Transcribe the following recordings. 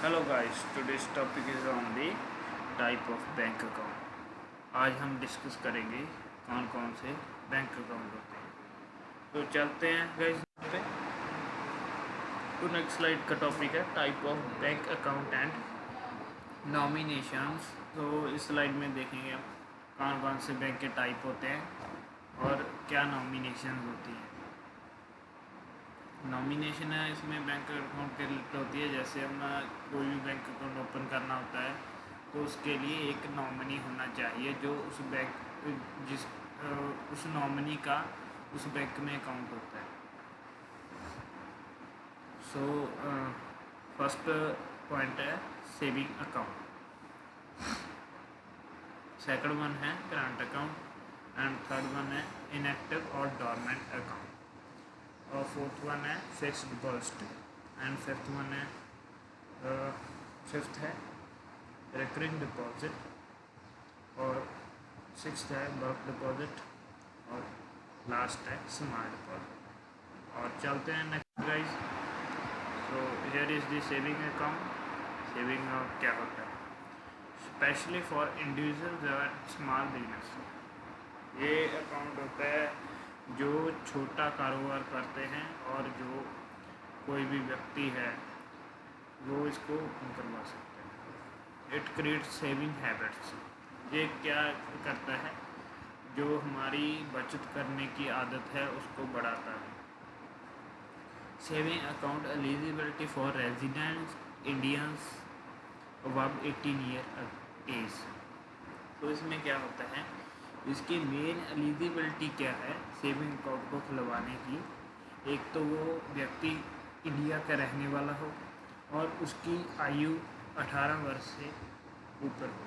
Hello guys, today's topic is on the type of bank account. आज हम discuss करेंगे कौन कौन से बैंक अकाउंट होते हैं। तो चलते हैं गाइस पे। तो नेक्स्ट स्लाइड का टॉपिक है type of bank account and nominations. तो इस स्लाइड में देखेंगे हम कौन कौन से बैंक के टाइप होते हैं और क्या नॉमिनेशन होती है। नॉमिनेशन है इसमें बैंक अकाउंट के रिलेटेड होती है। जैसे हम कोई भी बैंक अकाउंट ओपन करना होता है तो उसके लिए एक नॉमिनी होना चाहिए जो उस बैंक जिस उस नॉमिनी का उस बैंक में अकाउंट होता है। सो फर्स्ट पॉइंट है सेविंग अकाउंट, सेकंड वन है current account and third one है इनएक्टिव और डोरमेंट अकाउंट और फोर्थ वन है फिक्स्ड डिपॉजिट एंड फिफ्थ है रिकरिंग डिपॉजिट और सिक्स्थ है बल्क डिपॉजिट और लास्ट है स्मार्ट डिपॉजिट। और चलते हैं नेक्स्ट गाइस। तो here is the saving account. Saving account क्या होता है? स्पेशली फॉर इंडिविजुअल्स और स्मॉल बिजनेस। ये अकाउंट होता है जो छोटा कारोबार करते हैं और जो कोई भी व्यक्ति है वो इसको ओपन करवा सकते हैं। It create saving habits. ये क्या करता है? जो हमारी बचत करने की आदत है उसको बढ़ाता है। Saving account eligibility for residents Indians above 18 year age. तो इसमें क्या होता है, इसकी मेन एलिजिबिलिटी क्या है सेविंग अकाउंट को खुलवाने की? एक तो वो व्यक्ति इंडिया का रहने वाला हो और उसकी आयु 18 वर्ष से ऊपर हो।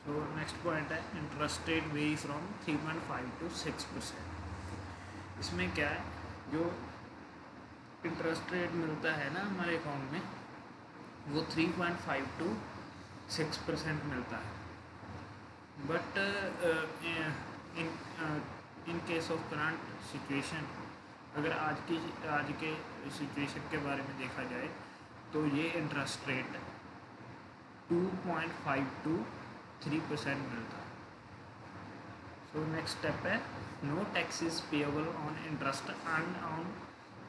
सो नेक्स्ट पॉइंट है interest rate very from 3.5 to 6%। इसमें क्या है, जो इंटरेस्ट रेट मिलता है ना हमारे अकाउंट में वो 3.5 to 6% मिलता है। But in case of current situation, अगर आज के सिचुएशन के बारे में देखा जाए तो ये इंटरेस्ट रेट 2.5 to 3% मिलता है। सो नेक्स्ट स्टेप है no taxes payable on interest earn on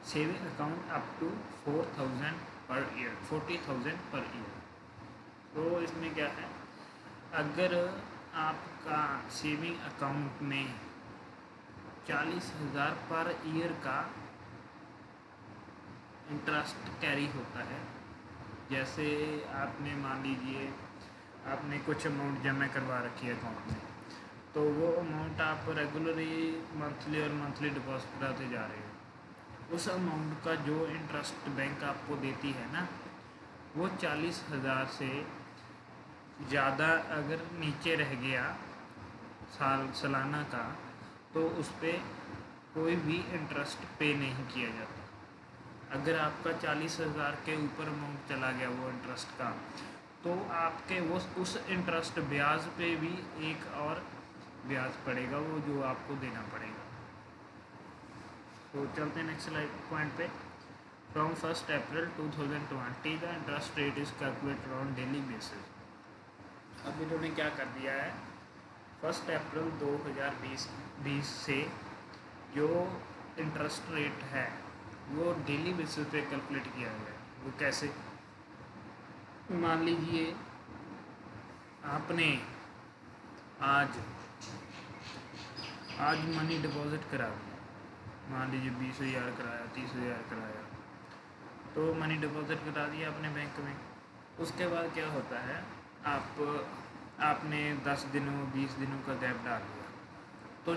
saving account up to 40,000 per year. तो इसमें क्या है, अगर आपका सेविंग अकाउंट में 40,000 पर ईयर का इंटरेस्ट कैरी होता है, जैसे आपने मान लीजिए आपने कुछ अमाउंट जमा करवा रखी है अकाउंट में, तो वो अमाउंट आप रेगुलरली मंथली डिपॉजिट कराते जा रहे हो। उस अमाउंट का जो इंटरेस्ट बैंक आपको देती है ना, वो 40,000 से ज़्यादा अगर नीचे रह गया सालाना का, तो उस पर कोई भी इंटरेस्ट पे नहीं किया जाता। अगर आपका 40,000 के ऊपर अमाउंट चला गया वो इंटरेस्ट का, तो आपके वो उस इंटरेस्ट ब्याज पे भी एक और ब्याज पड़ेगा वो जो आपको देना पड़ेगा। तो चलते हैं नेक्स्ट स्लाइड पॉइंट पे। From 1 April 2020 the interest rate is calculated on daily basis. अब इन्होंने क्या कर दिया है, 1 अप्रैल 2020 से जो इंटरेस्ट रेट है वो डेली बेसिस पे कैलकुलेट किया गया है। वो कैसे? मान लीजिए आपने आज मनी डिपॉजिट करा दिया, मान लीजिए 20,000 कराया, 30,000 कराया, तो मनी डिपॉजिट करा दिया अपने बैंक में। उसके बाद क्या होता है, आपने 10 दिनों 20 दिनों का गैप डाल दिया, तो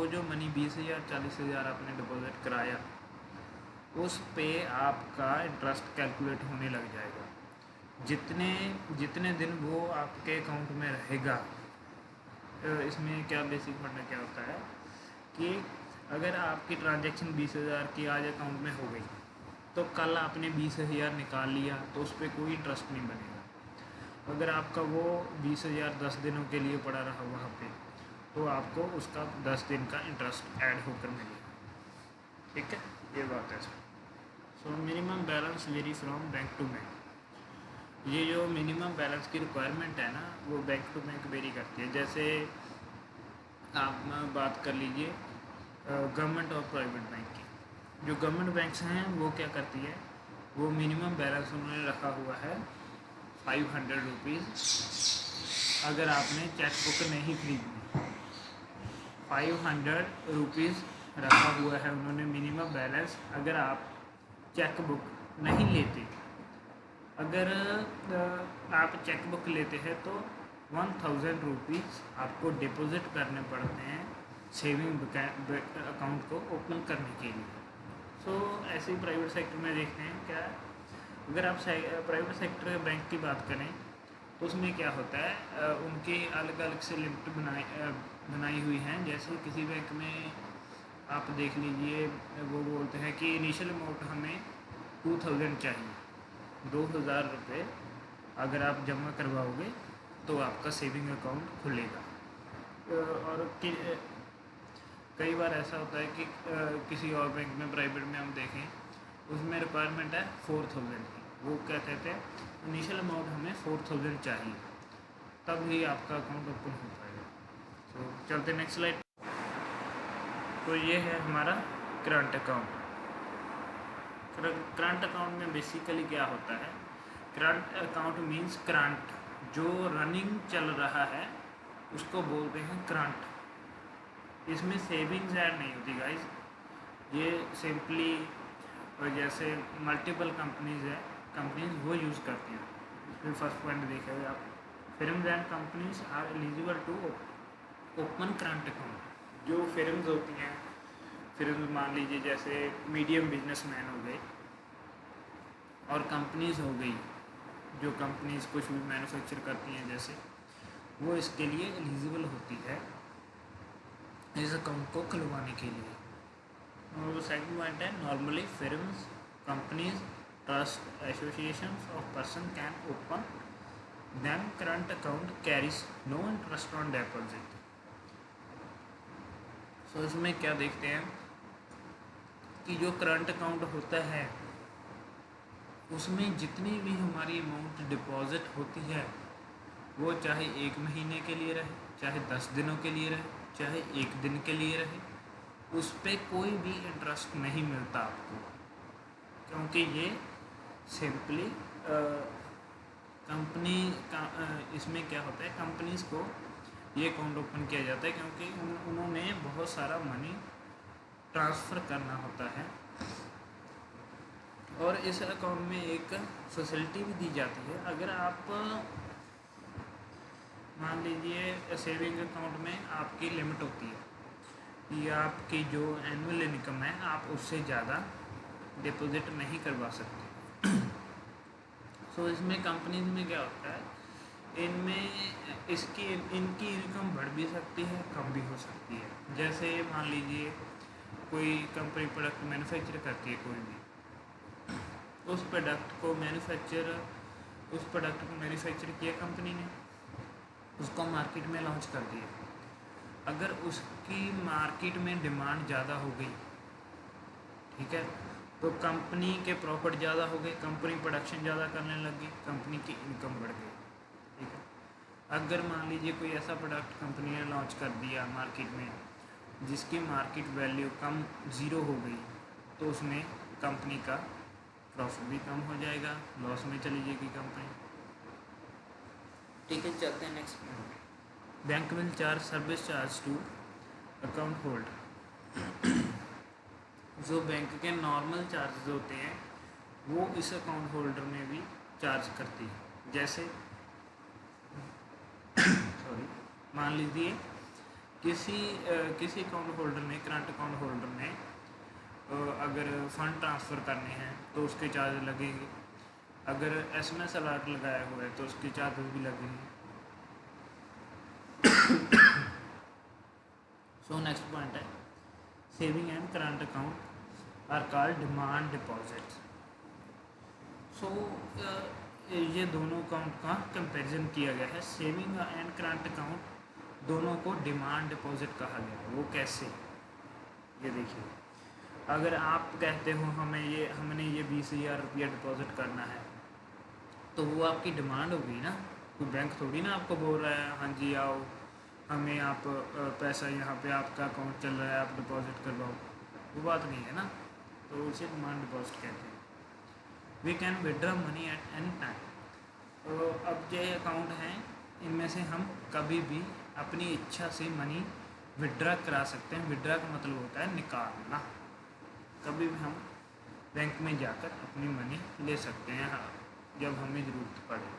जो मनी 20,000 40,000 आपने डिपॉजिट कराया उस पे आपका इंटरेस्ट कैलकुलेट होने लग जाएगा। जितने दिन वो आपके अकाउंट में रहेगा। इसमें क्या बेसिक फंडा क्या होता है कि अगर आपकी ट्रांजैक्शन 20,000 की आज अकाउंट में हो गई, तो कल आपने 20,000 निकाल लिया तो उस पर कोई इंटरेस्ट नहीं बनेगा। अगर आपका वो 20,000 10 दिनों के लिए पड़ा रहा वहाँ पे, तो आपको उसका 10 दिन का इंटरेस्ट ऐड होकर मिलेगा। ठीक है, ये बात है। So minimum balance vary from bank to bank. ये जो मिनिमम बैलेंस की रिक्वायरमेंट है ना, वो बैंक टू बैंक वेरी करती है। जैसे आप बात कर लीजिए गवर्नमेंट और प्राइवेट बैंक की। जो गवर्नमेंट बैंक्स हैं वो क्या करती है, वो मिनिमम बैलेंस उन्होंने रखा हुआ है 500 रुपीज़। अगर आपने चेक बुक नहीं खरीदनी, 500 रुपीज़ रखा हुआ है उन्होंने मिनिमम बैलेंस। अगर आप चेक बुक नहीं लेते, अगर आप चेक बुक लेते हैं तो 1000 रुपीज़ आपको डिपॉज़िट करने पड़ते हैं सेविंग अकाउंट को ओपन करने के लिए। सो ऐसे ही प्राइवेट सेक्टर में देखते हैं क्या, अगर आप प्राइवेट सेक्टर बैंक की बात करें तो उसमें क्या होता है, उनकी अलग अलग से लिमिट बनाई हुई हैं। जैसे किसी बैंक में आप देख लीजिए, वो बोलते हैं कि इनिशियल अमाउंट हमें 2000 चाहिए, 2000 रुपये अगर आप जमा करवाओगे तो आपका सेविंग अकाउंट खुलेगा। और कई बार ऐसा होता है कि किसी और बैंक में, प्राइवेट में हम देखें, उसमें रिक्वायरमेंट है 4000 की। वो क्या कहते हैं, इनिशियल अमाउंट हमें 4000 चाहिए, तब ही आपका अकाउंट ओपन हो पाएगा। तो चलते नेक्स्ट स्लाइड। तो ये है हमारा करंट अकाउंट। करंट अकाउंट में बेसिकली क्या होता है, करंट अकाउंट मीन्स करंट, जो रनिंग चल रहा है उसको बोलते हैं करंट। इसमें सेविंग्स ऐड नहीं होती गाइस, ये सिंपली जैसे मल्टीपल कंपनीज वो यूज़ करती हैं। इसमें फर्स्ट पॉइंट देखेंगे आप, films and companies are eligible to open current account. जो फिल्म्स होती हैं, फिल्म मान लीजिए जैसे मीडियम बिजनेसमैन हो गए, और कंपनीज हो गई जो कंपनीज कुछ भी मैन्युफैक्चर करती हैं, जैसे वो इसके लिए एलिजिबल होती है इस अकाउंट को खुलवाने के लिए। और सेकंड पॉइंट है, normally firms, companies, trust, associations of person can open then current account carries no interest on deposit. So इसमें क्या देखते हैं कि जो करंट अकाउंट होता है उसमें जितनी भी हमारी अमाउंट डिपॉजिट होती है, वो चाहे 1 महीने के लिए रहे, चाहे 10 दिनों के लिए रहे, चाहे 1 दिन के लिए रहे, उस पर कोई भी इंटरेस्ट नहीं मिलता आपको, क्योंकि ये सिंपली कंपनी का इसमें क्या होता है, कंपनीज़ को ये अकाउंट ओपन किया जाता है क्योंकि उन्होंने बहुत सारा मनी ट्रांसफ़र करना होता है। और इस अकाउंट में एक फैसिलिटी भी दी जाती है, अगर आप मान लीजिए सेविंग अकाउंट में आपकी लिमिट होती है कि आपकी जो एनुअल इनकम है आप उससे ज़्यादा डिपॉजिट नहीं करवा सकते। सो इसमें कंपनीज में क्या होता है, इनमें इनकी इनकम बढ़ भी सकती है, कम भी हो सकती है। जैसे मान लीजिए कोई कंपनी प्रोडक्ट मैन्युफैक्चर करती है, कोई भी उस प्रोडक्ट को मैन्युफैक्चर किया कंपनी ने, उसको मार्केट में लॉन्च कर दिया। अगर उसकी मार्केट में डिमांड ज़्यादा हो गई, ठीक है, तो कंपनी के प्रॉफिट ज़्यादा हो गए, कंपनी प्रोडक्शन ज़्यादा करने लग गई, कंपनी की इनकम बढ़ गई, ठीक है। अगर मान लीजिए कोई ऐसा प्रोडक्ट कंपनी ने लॉन्च कर दिया मार्केट में जिसकी मार्केट वैल्यू कम 0 हो गई, तो उसमें कंपनी का प्रॉफिट भी कम हो जाएगा, लॉस में चली जाएगी कंपनी, ठीक है। चलते हैं next point. Bank will charge service charge to account holder. जो बैंक के नॉर्मल चार्जेस होते हैं वो इस अकाउंट होल्डर में भी चार्ज करती है। जैसे सॉरी, मान लीजिए किसी अकाउंट होल्डर ने, करंट अकाउंट होल्डर ने अगर फ़ंड ट्रांसफ़र करने हैं तो उसके चार्ज लगेंगे, अगर SMS अलर्ट लगाया हुआ है तो उसके चार्जेस भी लगेंगे। सो नेक्स्ट पॉइंट है, saving and current account are called demand deposit. So ये दोनों अकाउंट का कंपैरिजन किया गया है। सेविंग एंड करंट अकाउंट दोनों को डिमांड डिपॉजिट कहा गया है। वो कैसे, ये देखिए, अगर आप कहते हो हमने ये 20,000 रुपया डिपॉजिट करना है, तो वो आपकी डिमांड होगी ना। कोई बैंक थोड़ी ना आपको बोल रहा है हाँ जी आओ हमें आप पैसा यहाँ पे आपका अकाउंट चल रहा है आप डिपॉजिट करवाओ, वो बात नहीं है ना। तो उसे डिमांड डिपॉजिट कहते हैं। We can withdraw money at any time. तो अब जो अकाउंट हैं इनमें से हम कभी भी अपनी इच्छा से मनी विड्रा करा सकते हैं। विड्रा का मतलब होता है निकालना। कभी भी हम बैंक में जाकर अपनी मनी ले सकते हैं हाँ, जब हमें ज़रूरत पड़े।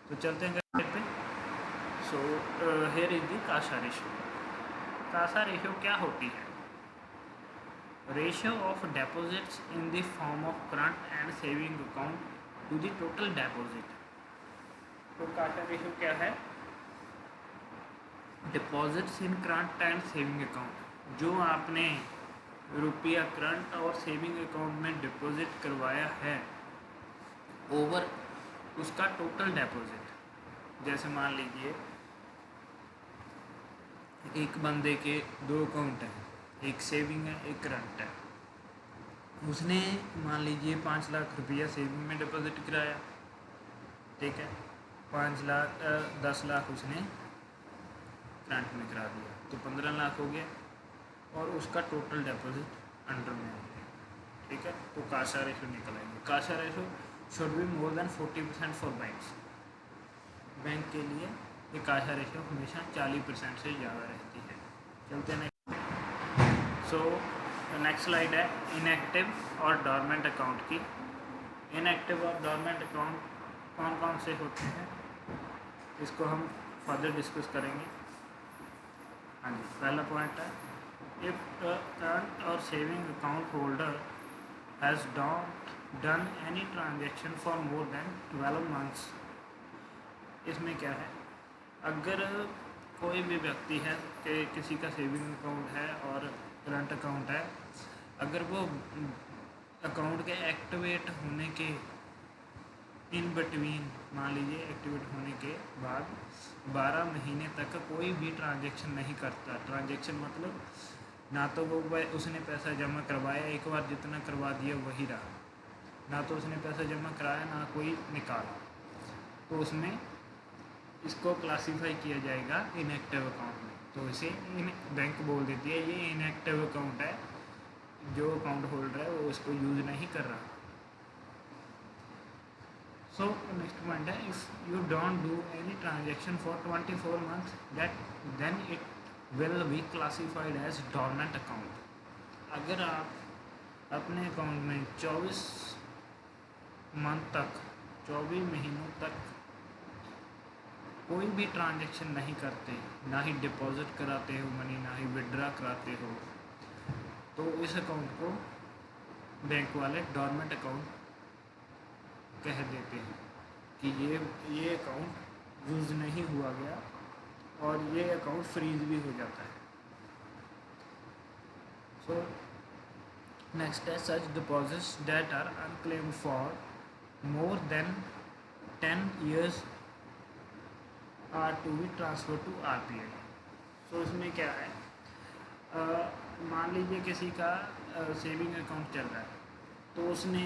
तो चलते हैं घर पे। So here is the CASA ratio. CASA ratio क्या होती है? Ratio of deposits in the form of current and saving account to the total deposit. तो कासा रेशो क्या है? Deposits in current and saving account, जो आपने रुपया current और सेविंग अकाउंट में डिपॉजिट करवाया है ओवर उसका टोटल डिपॉजिट। जैसे मान लीजिए एक बंदे के 2 अकाउंट हैं, एक सेविंग है एक करंट है। उसने मान लीजिए 5 लाख रुपया सेविंग में डिपॉजिट कराया, ठीक है, 10 लाख उसने करंट में करा दिया, तो 15 लाख हो गया और उसका टोटल डिपॉजिट अंडर में हो गया, ठीक है। तो कासा रेशो निकलेंगे। Kasa ratio should be more than 40% for banks. Bank के लिए ये कासा रेशो हमेशा 40% से ज़्यादा रहती है। चलते हैं नेक्स्ट। सो नेक्स्ट स्लाइड है इनएक्टिव और डोरमेंट अकाउंट की। इनएक्टिव और डोरमेंट अकाउंट कौन कौन से होते हैं इसको हम फर्दर डिस्कस करेंगे। हाँ जी, पहला पॉइंट है इफ करंट और saving account holder has dot done any transaction for more then 12 months. इसमें क्या है, अगर कोई भी व्यक्ति है कि किसी का सेविंग अकाउंट है और करंट अकाउंट है, अगर वो अकाउंट के एक्टिवेट होने के इन बिटवीन, मान लीजिए एक्टिवेट होने के बाद 12 महीने तक कोई भी ट्रांजेक्शन नहीं करता। ट्रांजेक्शन मतलब ना तो वो उसने पैसा जमा करवाया, एक बार जितना करवा दिया वही रहा, ना तो उसने पैसा जमा कराया ना कोई निकाला, तो उसमें इसको क्लासीफाई किया जाएगा इनएक्टिव अकाउंट में। तो इसे बैंक बोल देती है ये इनएक्टिव अकाउंट है, जो अकाउंट होल्डर है वो इसको यूज़ नहीं कर रहा। सो नेक्स्ट पॉइंट है if you don't do any transaction for 24 months then it will be classified as dormant account. अगर आप अपने अकाउंट में 24 मंथ तक, 24 महीनों तक कोई भी ट्रांजेक्शन नहीं करते, ना ही डिपॉजिट कराते हो मनी, ना ही विड्रा कराते हो, तो इस अकाउंट को बैंक वाले डोरमेंट अकाउंट कह देते हैं कि ये अकाउंट यूज़ नहीं हुआ गया और ये अकाउंट फ्रीज भी हो जाता है। सो नेक्स्ट है such deposits that are unclaimed for more than 10 years are to be transfer to RBI। So इसमें क्या है, मान लीजिए किसी का सेविंग अकाउंट चल रहा है, तो उसने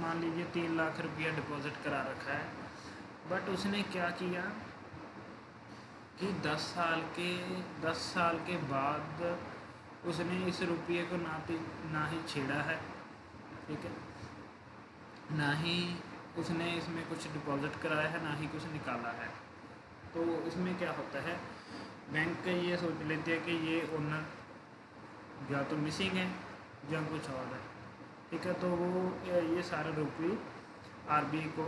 मान लीजिए 3 लाख रुपया डिपॉजिट करा रखा है, बट उसने क्या किया कि 10 साल के बाद उसने इस रुपये को ना ही छेड़ा है, ठीक है, ना ही उसने इसमें कुछ डिपॉजिट कराया है, ना ही कुछ निकाला है। तो इसमें क्या होता है, बैंक ये सोच लेते हैं कि ये ओनर या तो मिसिंग है या कुछ और है, ठीक है, तो वो ये सारे रुपये RBI को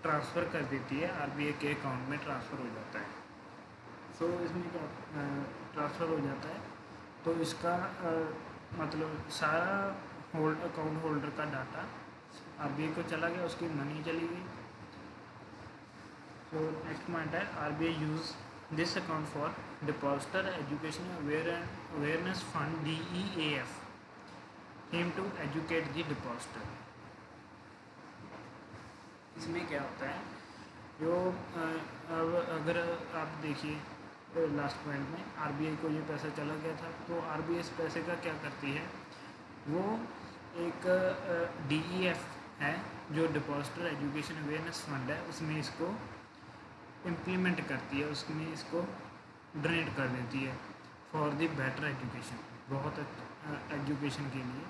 ट्रांसफ़र कर देती है, RBI के अकाउंट में ट्रांसफ़र हो जाता है। सो इसमें क्या ट्रांसफ़र हो जाता है, तो इसका मतलब सारा अकाउंट होल्डर का डाटा RBI को चला गया, उसकी मनी चली गई। सो नेक्स्ट पॉइंट है RBI use this account for depositor education awareness fund DEAF aim to educate the depositor. इसमें क्या होता है, जो अगर आप देखिए लास्ट पॉइंट में RBI को ये पैसा चला गया था, तो RBI इस पैसे का क्या करती है, वो एक DEF है जो डिपॉजिटर एजुकेशन अवेयरनेस फंड है उसमें इसको इम्प्लीमेंट करती है, उसमें इसको डोनेट कर देती है फॉर द बेटर एजुकेशन, बहुत एजुकेशन के लिए।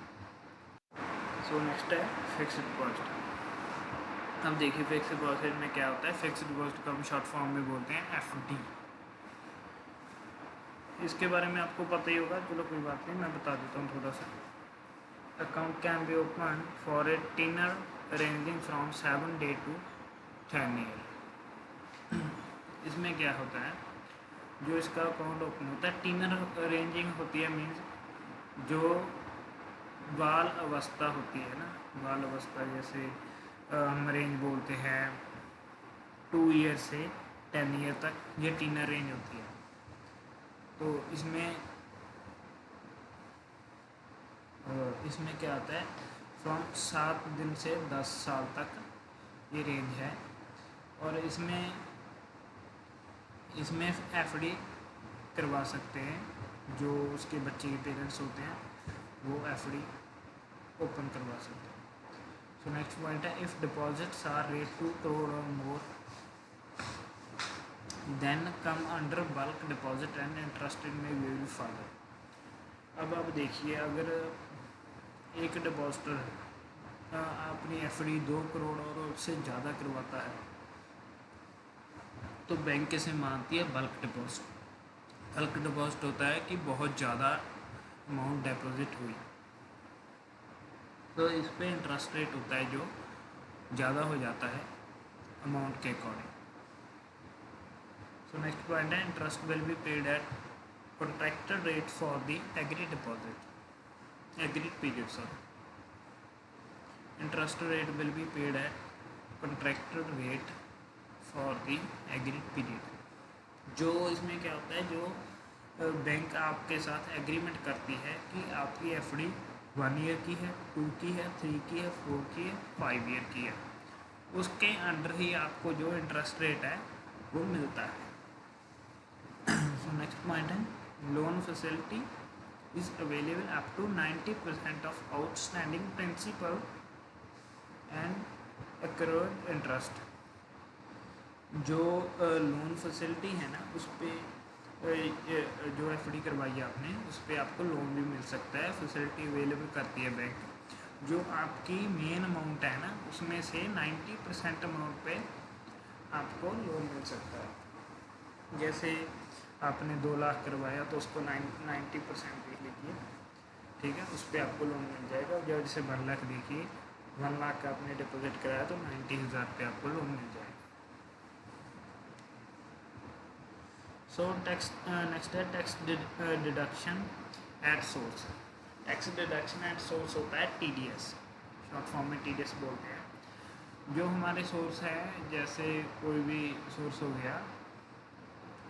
सो नेक्स्ट है फिक्स्ड डिपॉजिट। अब देखिए फिक्स्ड डिपॉजिट में क्या होता है। फिक्स्ड डिपॉजिट को हम शॉर्ट फॉर्म में बोलते हैं एफडी। इसके बारे में आपको पता ही होगा, चलो कोई बात नहीं, मैं बता देता हूँ थोड़ा सा। Account can be open for a tenure ranging from 7 day to 10 year। इसमें क्या होता है, जो इसका अकाउंट ओपन होता है, टेनर रेंजिंग होती है, मीन्स जो बाल अवस्था होती है ना, बाल अवस्था जैसे हम रेंज बोलते हैं 2 ईयर से 10 ईयर तक, ये टीनर रेंज होती है। तो इसमें क्या आता है, फ्रॉम 7 दिन से 10 साल तक ये रेंज है। और इसमें एफडी करवा सकते हैं, जो उसके बच्चे के पेरेंट्स होते हैं वो एफडी ओपन करवा सकते हैं। सो नेक्स्ट पॉइंट है, if deposits are rate 2 crore और more than come under bulk deposit and interest में विल फॉलो। अब आप देखिए, अगर एक डिपॉजिटर अपनी एफडी 2 करोड़ और उससे ज़्यादा करवाता है तो बैंक इसे मानती है बल्क डिपॉजिट। बल्क डिपॉजिट होता है कि बहुत ज़्यादा अमाउंट डिपॉजिट हुई, तो इस पर इंटरेस्ट रेट होता है जो ज़्यादा हो जाता है अमाउंट के अकॉर्डिंग। सो नेक्स्ट पॉइंट है, interest will be paid at contracted rate for the agreed deposit, agreed period, sorry. Interest rate will be paid at contracted rate for the agreed period. जो इसमें क्या होता है, जो bank आपके साथ agreement करती है कि आपकी एफडी 1 ईयर की है, 2 की है, 3 की है, 4 की है, 5 ईयर की है, उसके अंडर ही आपको जो इंटरेस्ट रेट है वो मिलता है। सो नेक्स्ट पॉइंट है, loan facility is available up to 90% of outstanding principal and accrued interest. जो लोन फैसिलिटी है ना, उस पर जो एफडी करवाई है आपने, उस पर आपको लोन भी मिल सकता है, फैसिलिटी अवेलेबल करती है बैंक। जो आपकी मेन अमाउंट है ना, उसमें से 90% अमाउंट पे आपको लोन मिल सकता है। जैसे आपने 2 लाख करवाया तो उसको 90% दे लीजिए, ठीक है, उस पर आपको लोन मिल जाएगा। और जैसे 1 लाख देखिए, 1 लाख का आपने डिपॉजिट कराया तो 90,000 पे आपको लोन मिल जाएगा। सो टैक्स नेक्स्ट है tax deduction at source. Tax deduction at source होता है टीडीएस, शॉर्ट फॉर्म में टीडीएस बोलते हैं। जो हमारे सोर्स है, जैसे कोई भी सोर्स हो गया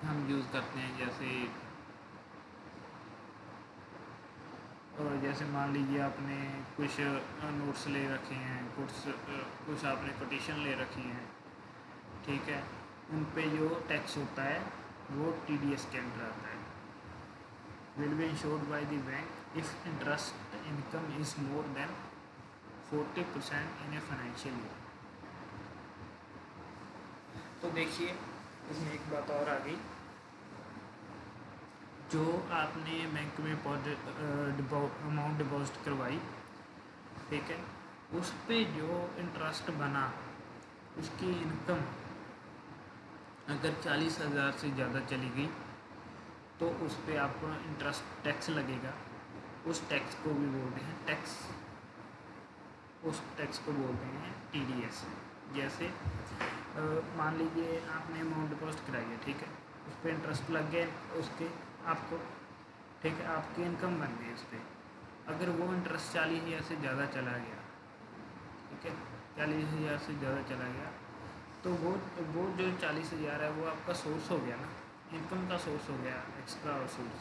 हम यूज़ करते हैं, जैसे मान लीजिए आपने कुछ नोट्स ले रखे हैं, कुछ आपने कोटेशन ले रखी हैं, ठीक है, उन पे जो टैक्स होता है वो टीडीएस के अंडर आता है। Will be insured by the bank if interest income is more than 40% in a financial year. तो देखिए, इसमें एक बात और आ गई, जो आपने बैंक में अमाउंट डिपॉजिट करवाई, ठीक है, उस पे जो इंटरेस्ट बना, उसकी इनकम अगर 40,000 से ज़्यादा चली गई तो उस पर आपको इंटरेस्ट टैक्स लगेगा। उस टैक्स को भी बोलते हैं टैक्स, उस टैक्स को बोलते हैं टीडीएस। जैसे मान लीजिए आपने अमाउंट डिपॉजिट कराई है, ठीक है, उस पर इंटरेस्ट लग गया उसके आपको, ठीक है, आपकी इनकम बन गई उस पर। अगर वो इंटरेस्ट 40,000 से ज़्यादा चला गया, ठीक है, 40,000 से ज़्यादा चला गया, तो वो जो 40,000 है वो आपका सोर्स हो गया ना, इनकम का सोर्स हो गया, एक्स्ट्रा सोर्स।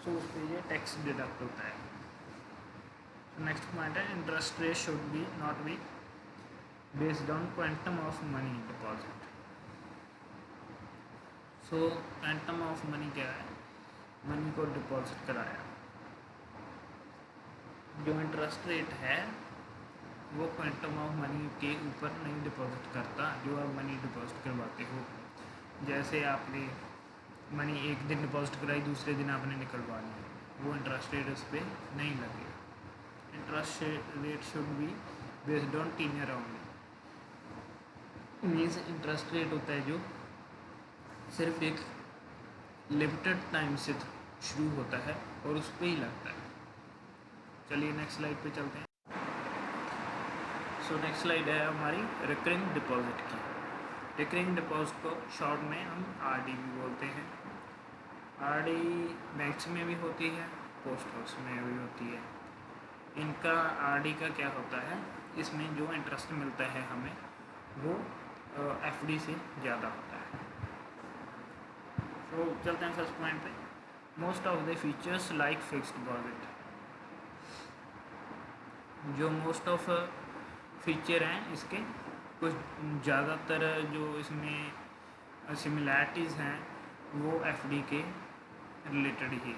सो उस पर ये टैक्स डिडक्ट होता है। नेक्स्ट पॉइंट है, interest rate should B not be based on quantum of money deposit. So quantum of money क्या है, मनी को डिपॉजिट कराया, जो इंटरेस्ट रेट है वो क्वांटम ऑफ मनी के ऊपर नहीं डिपॉजिट करता जो आप मनी डिपॉजिट करवाते हो। जैसे आपने मनी एक दिन डिपॉजिट कराई, दूसरे दिन आपने निकलवा ली, वो इंटरेस्ट रेट उस पर नहीं लगेगा। Interest rate should be based on tenure only. Means interest rate होता है जो सिर्फ एक लिमिटेड टाइम से शुरू होता है और उस पर ही लगता है। चलिए नेक्स्ट स्लाइड पे चलते हैं। सो नेक्स्ट स्लाइड है हमारी रिकरिंग डिपॉजिट की। रिकरिंग डिपॉजिट को शॉर्ट में हम आरडी भी बोलते हैं। आरडी बैंक्स में भी होती है, पोस्ट ऑफिस में भी होती है। इनका आरडी का क्या होता है, इसमें जो इंटरेस्ट मिलता है हमें वो एफडी से ज़्यादा होता है। तो चलते हैं फर्स्ट पॉइंट पे। Most of the features like fixed deposit. जो मोस्ट ऑफ फीचर हैं इसके, कुछ ज़्यादातर जो इसमें सिमिलैरिटीज़ हैं वो एफडी के रिलेटेड ही।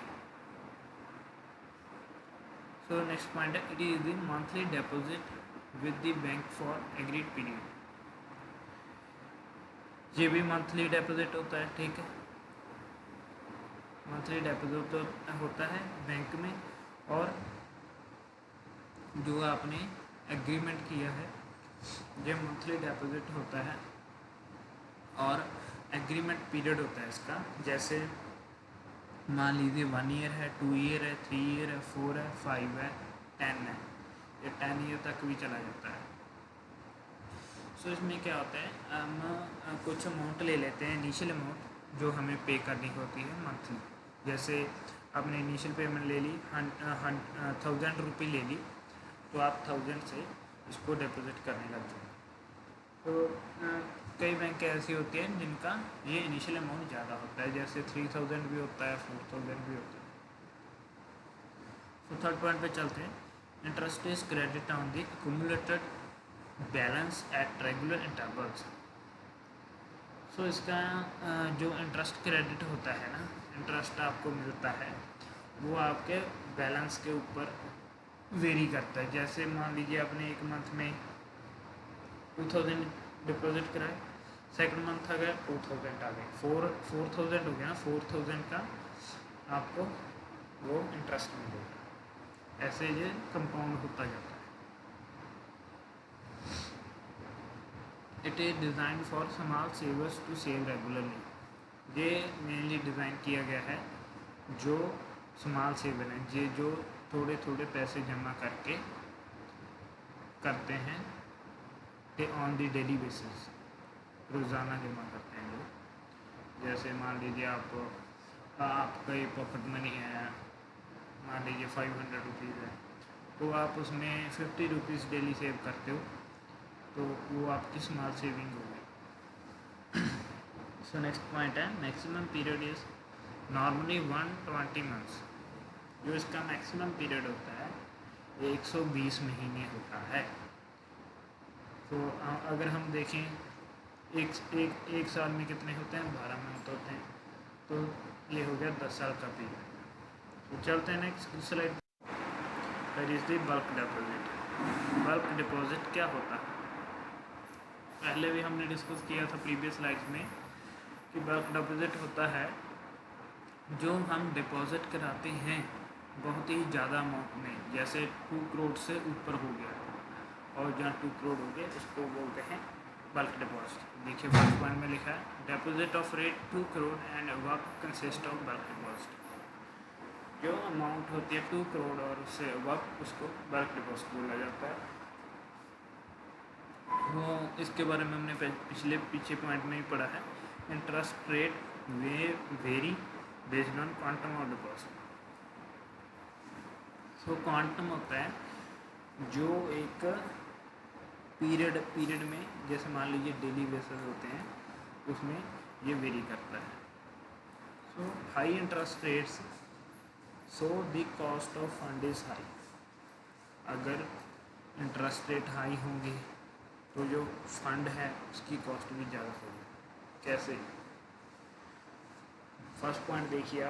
सो नेक्स्ट पॉइंट है, it is the monthly deposit with the bank for agreed period. ये भी मंथली डिपॉजिट होता है, ठीक है। मंथली डिपॉजिट होता है बैंक में, और जो आपने एग्रीमेंट किया है ये मंथली डिपॉजिट होता है, और एग्रीमेंट पीरियड होता है इसका। जैसे मान लीजिए 1 ईयर है, 2 ईयर है, 3 ईयर है, 4 है, 5 है, 10 है, ये 10 ईयर तक भी चला जाता है। सो इसमें क्या होता है, हम कुछ अमाउंट ले लेते हैं, इनिशियल अमाउंट जो हमें पे करनी होती है मंथली। जैसे आपने इनिशियल पेमेंट ले ली 1000 रुपये ले ली, तो आप 1000 से इसको डिपॉजिट करने लग जाए। तो कई बैंक ऐसी होती हैं जिनका ये इनिशियल अमाउंट ज़्यादा होता है, जैसे 3000 भी होता है, 4000 भी होता है। तो थर्ड पॉइंट पे चलते हैं। Interest is credit on the accumulated balance at regular intervals. So इसका जो इंटरेस्ट क्रेडिट होता है ना, इंटरेस्ट आपको मिलता है वो आपके बैलेंस के ऊपर वेरी करता है। जैसे मान लीजिए आपने एक मंथ में 2000 डिपॉजिट कराए, सेकंड मंथ आ गया 2000 आ गए, 4000 हो गया ना, 4000 का आपको वो इंटरेस्ट मिलेगा। ऐसे ये कंपाउंड होता जाता है। It is design for small savers to save regularly. ये मेनली डिज़ाइन किया गया है जो स्मॉल सेवर हैं, ये जो थोड़े थोड़े पैसे जमा करके करते हैं कि ऑन दी डेली बेसिस, रोज़ाना जमा करते हैं लोग। जैसे मान लीजिए आपका ये पॉकेट मनी है, मान लीजिए 500 रुपीज़ है, तो आप उसमें 50 रुपीज़ डेली सेव करते हो, तो वो आपकी स्मॉल सेविंग होगी। सो नेक्स्ट पॉइंट है, maximum period is normally 120 months. जो इसका मैक्सिमम पीरियड होता है 120 महीने होता है। तो अगर हम देखें एक साल में कितने होते हैं, 12 मंथ होते हैं, तो ये हो गया 10 साल का पीरियड। तो चलते हैं next slide. That is the bulk deposit. Bulk deposit क्या होता है, पहले भी हमने डिस्कस किया था प्रीवियस स्लाइड्स में कि बल्क डिपॉजिट होता है जो हम डिपॉजिट कराते हैं बहुत ही ज़्यादा अमाउंट में, जैसे 2 करोड़ से ऊपर हो गया, और जहाँ 2 करोड़ हो गया उसको बोलते हैं बल्क डिपॉजिट। देखिए फर्स्ट पॉइंट में लिखा है, deposit of rate 2 crore and above consist of bulk deposit. जो अमाउंट होती है 2 करोड़ और उससे अबव, उसको बल्क डिपॉजिट बोला जाता है। वो इसके बारे में हमने पीछे पॉइंट में ही पढ़ा है। Interest rate very based on quantum of deposit. So quantum होता है जो एक पीरियड में, जैसे मान लीजिए डेली बेसिस होते हैं, उसमें ये वेरी करता है। So high interest rates, so the cost of fund is high. अगर इंटरेस्ट रेट हाई होंगे तो जो फंड है उसकी कॉस्ट भी ज़्यादा होगी। कैसे, फर्स्ट पॉइंट देखिए,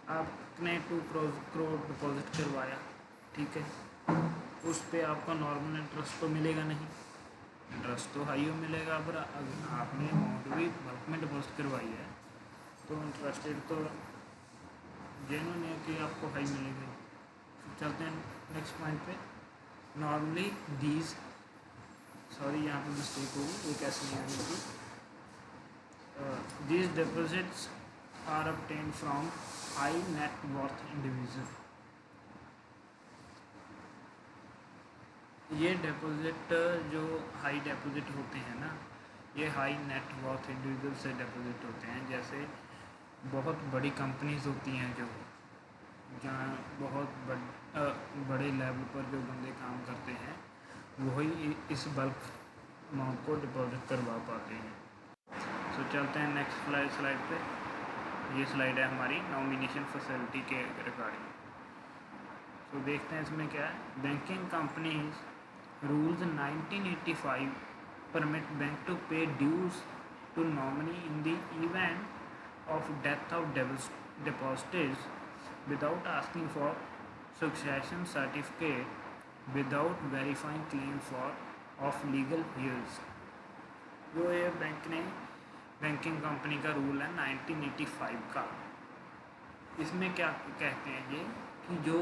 आपने 2 करोड़ डिपॉजिट करवाया, ठीक है, उस पे आपका नॉर्मल इंटरेस्ट तो मिलेगा नहीं, इंटरेस्ट तो हाई मिलेगा। पर अगर आपने अमाउंट भी बल्क में डिपॉजिट करवाई है तो इंटरेस्ट रेट तो जेन्युइन है कि आपको हाई मिलेगी। चलते हैं नेक्स्ट पॉइंट पे। नॉर्मली दीज, सॉरी यहाँ पे मिस्टेक होगी, एक ऐसे नहीं आनी थी। These deposits are obtained from high net worth individual. ये डिपॉजिट जो हाई डिपॉजिट होते हैं ना, ये हाई नेट वर्थ इंडिविजुअल से डिपॉजिट होते हैं। जैसे बहुत बड़ी कंपनीज होती हैं जो, जहाँ बहुत बड़े लेवल पर जो बंदे काम करते हैं, वही इस बल्क अमाउंट को डिपॉजिट करवा पाते हैं। तो चलते हैं नेक्स्ट स्लाइड पे। ये स्लाइड है हमारी नॉमिनेशन फैसिलिटी के रिगार्डिंग। तो देखते हैं इसमें क्या है। Banking companies rules 1985 permit bank to pay dues to nominee in the event of death of depositors without asking for succession certificate, without verifying claim for of legal heirs। जो ये banking company का rule है 1985 का। इसमें क्या कहते हैं ये कि जो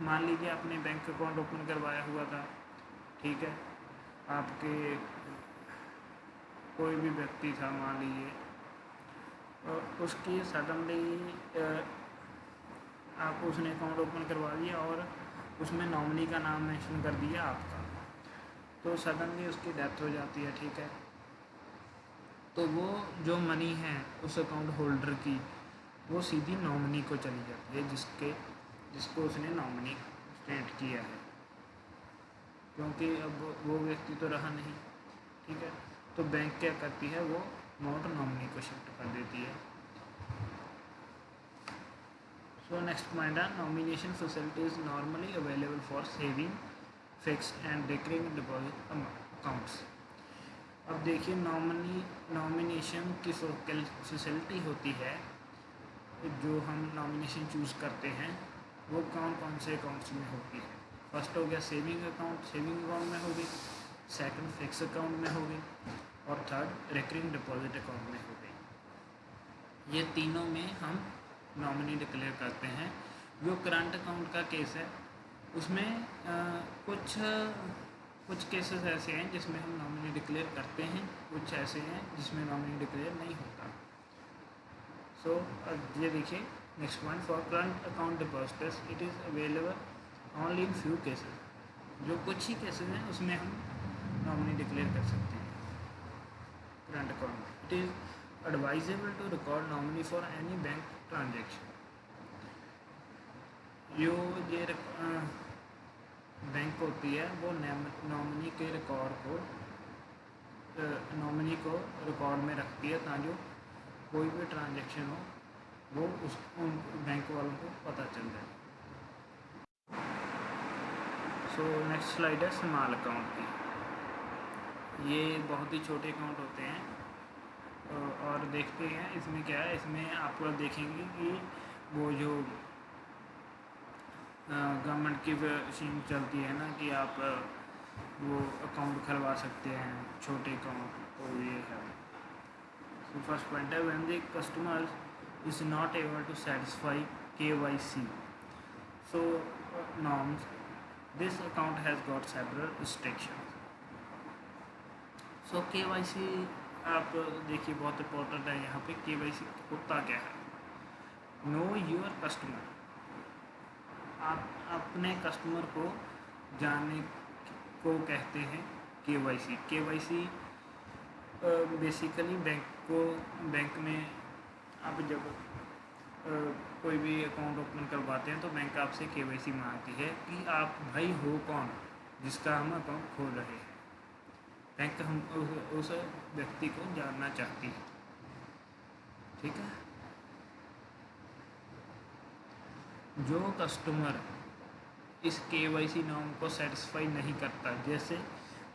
मान लीजिए आपने बैंक अकाउंट ओपन करवाया हुआ था, ठीक है, आपके कोई भी व्यक्ति था मान लीजिए, और उसकी सडनली आप उसने अकाउंट ओपन करवा दिया और उसमें नॉमिनी का नाम मेंशन कर दिया आपका, तो सडनली उसकी डेथ हो जाती है, ठीक है। तो वो जो मनी है उस अकाउंट होल्डर की, वो सीधी नॉमिनी को चली जाती है, जिसको उसने नॉमिनी स्टेट किया है, क्योंकि अब वो व्यक्ति तो रहा नहीं, ठीक है। तो बैंक क्या करती है, वो अमाउंट नॉमिनी को शिफ्ट कर देती है। सो नेक्स्ट पॉइंट है, nomination facility is normally available for saving, fixed and recurring deposit accounts. अब देखिए नॉमिनेशन की फैसिलिटी होती है, जो हम नॉमिनेशन चूज़ करते हैं वो कौन कौन से अकाउंट्स में होती है। फर्स्ट हो गया सेविंग अकाउंट में होगी, सेकंड फिक्स अकाउंट में होगी, और थर्ड रिकरिंग डिपॉजिट अकाउंट में होगी। ये तीनों में हम नॉमिनी डिक्लेयर करते हैं। जो करंट अकाउंट का केस है उसमें कुछ केसेस ऐसे हैं जिसमें हम नॉमिनी डिक्लेयर करते हैं, कुछ ऐसे हैं जिसमें नॉमिनी डिक्लेयर नहीं होता। सो ये देखिए next point, for current account depositors it is available only in few cases. जो कुछ ही केसेस हैं उसमें हम नॉमिनी डिक्लेयर कर सकते हैं करंट अकाउंट में। It is advisable to record nominee for any bank transaction. जो ये बैंक होती है वो नॉमिनी के रिकॉर्ड को नॉमिनी को रिकॉर्ड में रखती है, ताकि कोई भी ट्रांजैक्शन हो वो उन बैंक वालों को पता चल जाए। सो नेक्स्ट स्लाइड है स्मॉल अकाउंट की। ये बहुत ही छोटे अकाउंट होते हैं, और देखते हैं इसमें क्या है। इसमें आप देखेंगे कि वो जो गवर्नमेंट की स्कीम चलती है ना कि आप वो अकाउंट खुलवा सकते हैं छोटे अकाउंट, तो ये है। सो फर्स्ट पॉइंट है, when the customer is not able to satisfy KYC so norms, this account has got several restrictions. So KYC आप देखिए बहुत इंपॉर्टेंट है यहाँ पे। KYC होता क्या है? Know your customer. आप अपने कस्टमर को जानने को कहते हैं KYC। KYC बेसिकली बैंक में आप जब कोई भी अकाउंट ओपन करवाते हैं तो बैंक आपसे KYC मांगती है कि आप भाई हो कौन जिसका हम अकाउंट खोल रहे हैं। बैंक हम उस व्यक्ति को जानना चाहती है, ठीक है। जो कस्टमर इस KYC नॉर्म को सेटिस्फाई नहीं करता, जैसे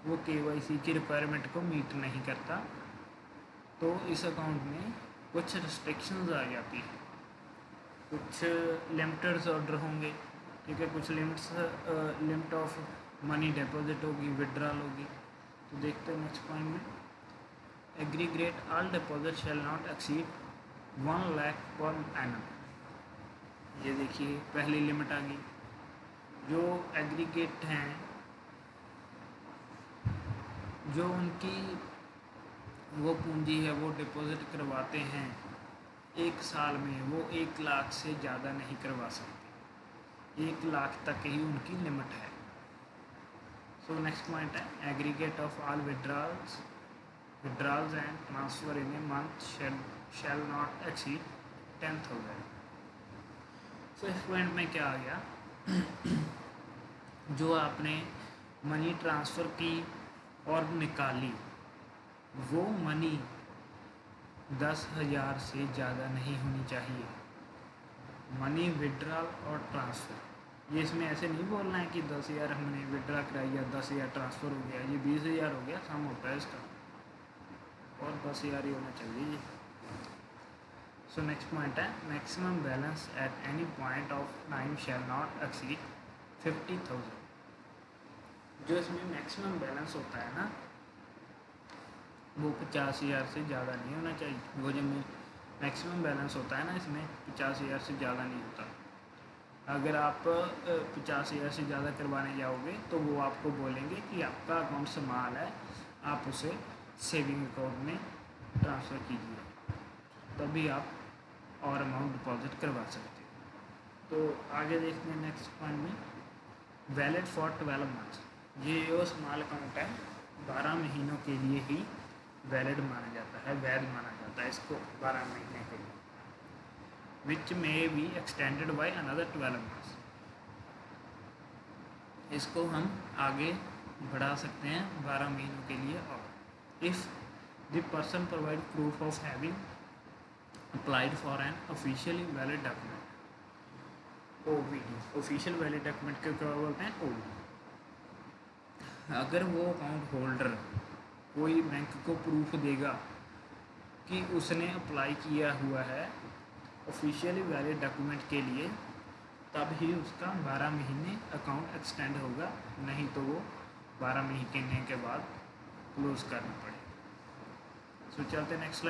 वो KYC की रिक्वायरमेंट को मीट नहीं करता, तो इस अकाउंट में कुछ रिस्ट्रिक्शंस आ जाती है, कुछ लिमिटेड ऑर्डर होंगे, ठीक है। कुछ लिमिट ऑफ मनी डिपॉजिट होगी, विड्रॉल होगी। तो देखते हैं नेक्स्ट पॉइंट में, aggregate all deposit shall not exceed 1 lakh per annum. ये देखिए पहली लिमिट आ गई। जो एग्रीगेट हैं, जो उनकी वो पूंजी है वो डिपॉजिट करवाते हैं एक साल में, वो 1 लाख से ज़्यादा नहीं करवा सकते। 1 लाख तक ही उनकी लिमिट है। सो नेक्स्ट पॉइंट है, aggregate of all withdrawals and transfer in a month shall not exceed 10,000। सो इस पॉइंट में क्या आ गया, जो आपने मनी ट्रांसफ़र की और निकाली, वो मनी 10,000 से ज़्यादा नहीं होनी चाहिए। मनी विड्रॉल और ट्रांसफ़र, ये इसमें ऐसे नहीं बोलना है कि 10,000 हमने विड्रॉ कराई या 10,000 ट्रांसफ़र हो गया, ये 20,000 हो गया, सम होता है इसका, और 10,000 ही होना चाहिए ये। सो नेक्स्ट पॉइंट है, maximum balance at any point of time shall not exceed 50,000। जो इसमें मैक्सिमम बैलेंस होता है ना, वो 50,000 से ज़्यादा नहीं होना चाहिए। वो जो मैक्सिमम बैलेंस होता है ना, इसमें 50,000 से ज़्यादा नहीं होता। अगर आप 50,000 से ज़्यादा करवाने जाओगे तो वो आपको बोलेंगे कि आपका अकाउंट संभाल है, आप उसे सेविंग अकाउंट में ट्रांसफ़र कीजिए, तभी आप और अमाउंट डिपॉजिट करवा सकते हो। तो आगे देखते हैं नेक्स्ट पॉइंट में, वैलिड फॉर 12 मंथ्स। ये जो स्मॉल अकाउंट है 12 महीनों के लिए ही वैलिड माना जाता है, वैध माना जाता है इसको 12 महीने के लिए, which may be extended by another 12 months. इसको हम आगे बढ़ा सकते हैं 12 महीनों के लिए। और if the person provide proof of having applied for an officially valid document, OVD, official valid document के क्या बोलते हैं, OVD। अगर वो अकाउंट होल्डर कोई बैंक को प्रूफ देगा कि उसने अप्लाई किया हुआ है ऑफिशियली वैलिड डॉक्यूमेंट के लिए, तब ही उसका 12 महीने अकाउंट एक्सटेंड होगा, नहीं तो वो 12 महीने के बाद क्लोज़ करना पड़ेगा। सो चलते नेक्स्ट